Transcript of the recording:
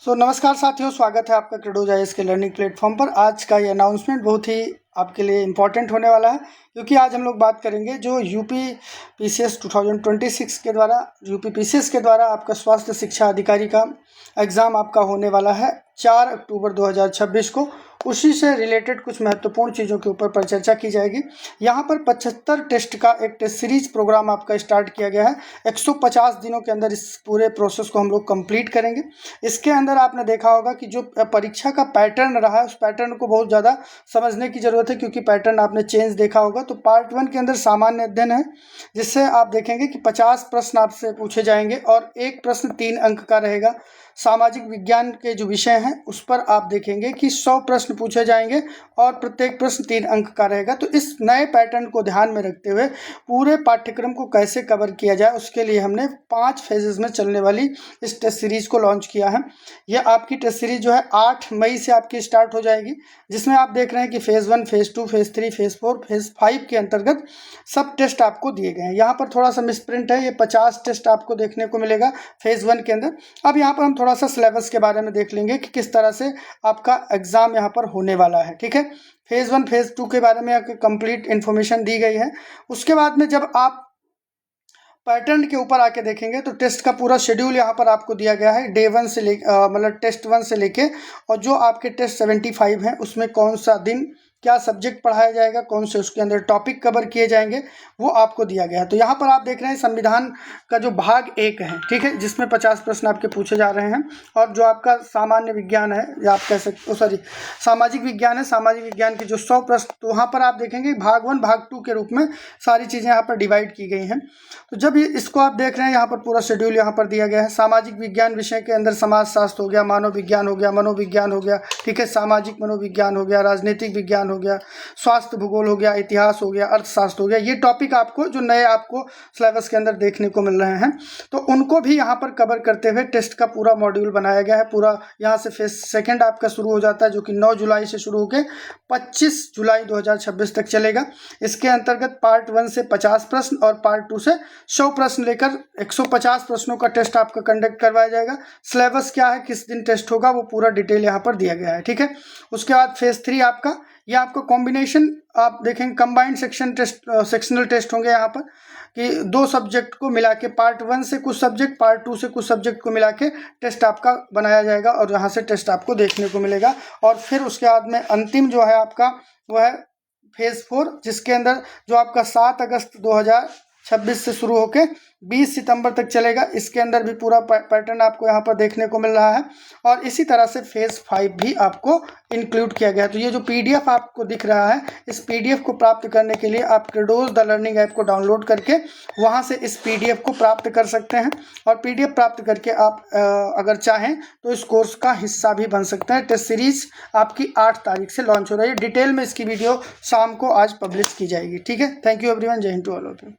नमस्कार साथियों, स्वागत है आपका क्रेडोज आईएएस के लर्निंग प्लेटफॉर्म पर। आज का ये अनाउंसमेंट बहुत ही आपके लिए इम्पॉर्टेंट होने वाला है, क्योंकि आज हम लोग बात करेंगे जो यूपी पीसीएस 2026 के द्वारा आपका स्वास्थ्य शिक्षा अधिकारी का एग्ज़ाम आपका होने वाला है 4 अक्टूबर 2026 को। उसी से रिलेटेड कुछ महत्वपूर्ण चीज़ों के ऊपर परिचर्चा की जाएगी। यहाँ पर 75 टेस्ट का एक टेस्ट सीरीज प्रोग्राम आपका स्टार्ट किया गया है। 150 दिनों के अंदर इस पूरे प्रोसेस को हम लोग कंप्लीट करेंगे। इसके अंदर आपने देखा होगा कि जो परीक्षा का पैटर्न रहा है, उस पैटर्न को बहुत ज़्यादा समझने की ज़रूरत है, क्योंकि पैटर्न आपने चेंज देखा होगा। तो पार्ट 1 के अंदर सामान्य अध्ययन है, जिससे आप देखेंगे कि 50 प्रश्न आपसे पूछे जाएंगे और एक प्रश्न 3 अंक का रहेगा। सामाजिक विज्ञान के जो विषय हैं उस पर आप देखेंगे कि 100 प्रश्न पूछे जाएंगे और प्रत्येक प्रश्न 3 अंक का रहेगा। तो इस नए पैटर्न को ध्यान में रखते हुए पूरे पाठ्यक्रम को कैसे कवर किया जाए, उसके लिए हमने 5 फेजेस में चलने वाली इस टेस्ट सीरीज को लॉन्च किया है। यह आपकी टेस्ट सीरीज जो है 8 मई से आपकी स्टार्ट हो जाएगी, जिसमें आप देख रहे हैं कि phase 1, phase 2, phase 3, phase 4, phase 5 के अंतर्गत सब टेस्ट आपको दिए गए हैं। यहाँ पर थोड़ा सा मिसप्रिंट है, ये 50 टेस्ट आपको देखने को मिलेगा फेज़ 1 के अंदर। अब यहाँ पर हम थोड़ा सा सिलेबस के बारे में देख लेंगे कि किस तरह से आपका एग्ज़ाम यहाँ पर होने वाला है। ठीक है, फेज़ 1, फेज़ 2 के बारे में आपको कंप्लीट इन्फॉर्मेशन दी गई है। उसके बाद में जब आप पैटर्न के ऊपर आके देखेंगे तो टेस्ट का पूरा शेड्यूल यहाँ पर आपको दिया गया है। डे 1 से मतलब टेस्ट 1 से लेके और जो आपके टेस्ट 75 हैं उसमें कौन सा दिन क्या सब्जेक्ट पढ़ाया जाएगा, कौन से उसके अंदर टॉपिक कवर किए जाएंगे, वो आपको दिया गया है। तो यहाँ पर आप देख रहे हैं संविधान का जो भाग 1 है, ठीक है, जिसमें 50 प्रश्न आपके पूछे जा रहे हैं। और जो आपका सामान्य विज्ञान है, या आप कह सकते सामाजिक विज्ञान है, सामाजिक विज्ञान के जो 100 प्रश्न, तो वहाँ पर आप देखेंगे भाग 1 भाग 2 के रूप में सारी चीज़ें यहाँ पर डिवाइड की गई हैं। तो जब इसको आप देख रहे हैं, यहाँ पर पूरा शेड्यूल यहाँ पर दिया गया है। सामाजिक विज्ञान विषय के अंदर समाज शास्त्र हो गया, मानव विज्ञान हो गया, मनोविज्ञान हो गया, ठीक है, सामाजिक मनोविज्ञान हो गया, राजनीतिक विज्ञान हो गया, स्वास्थ्य भूगोल हो गया, इतिहास हो गया, अर्थशास्त्र हो गया। ये टॉपिक आपको जो नए आपको सिलेबस के अंदर देखने को मिल रहे हैं, तो उनको भी यहाँ पर कवर करते हुए टेस्ट का पूरा मॉड्यूल बनाया गया है। पूरा यहाँ से फेज 2 आपका शुरू हो जाता है, जो कि 9 जुलाई से शुरू होकर 25 जुलाई 2026 तक चलेगा। इसके अंतर्गत पार्ट 1 से 50 प्रश्न और पार्ट 2 से 100 प्रश्न लेकर 150 प्रश्नों का टेस्ट आपका कंडक्ट करवाया जाएगा। सिलेबस क्या है, किस दिन टेस्ट होगा, वो पूरा डिटेल यहाँ पर दिया गया है। ठीक है, उसके बाद फेज 3 आपका, ये आपका कॉम्बिनेशन आप देखेंगे कंबाइंड सेक्शनल टेस्ट होंगे यहाँ पर, कि 2 सब्जेक्ट को मिला के पार्ट 1 से कुछ सब्जेक्ट, पार्ट 2 से कुछ सब्जेक्ट को मिला के टेस्ट आपका बनाया जाएगा और यहाँ से टेस्ट आपको देखने को मिलेगा। और फिर उसके बाद में अंतिम जो है आपका वो है फेज़ 4, जिसके अंदर जो आपका 7 अगस्त 2026 से शुरू होकर 20 सितंबर तक चलेगा। इसके अंदर भी पूरा पैटर्न आपको यहाँ पर देखने को मिल रहा है। और इसी तरह से फेज़ 5 भी आपको इंक्लूड किया गया है। तो ये जो पीडीएफ आपको दिख रहा है, इस पीडीएफ को प्राप्त करने के लिए आप क्रेडोज द लर्निंग ऐप को डाउनलोड करके वहाँ से इस पीडीएफ को प्राप्त कर सकते हैं। और पीडीएफ प्राप्त करके आप अगर चाहें तो इस कोर्स का हिस्सा भी बन सकते हैं। टेस्ट सीरीज आपकी 8 तारीख से लॉन्च हो रही है। डिटेल में इसकी वीडियो शाम को आज पब्लिश की जाएगी। ठीक है, thank you everyone, Jai Hind to all of you.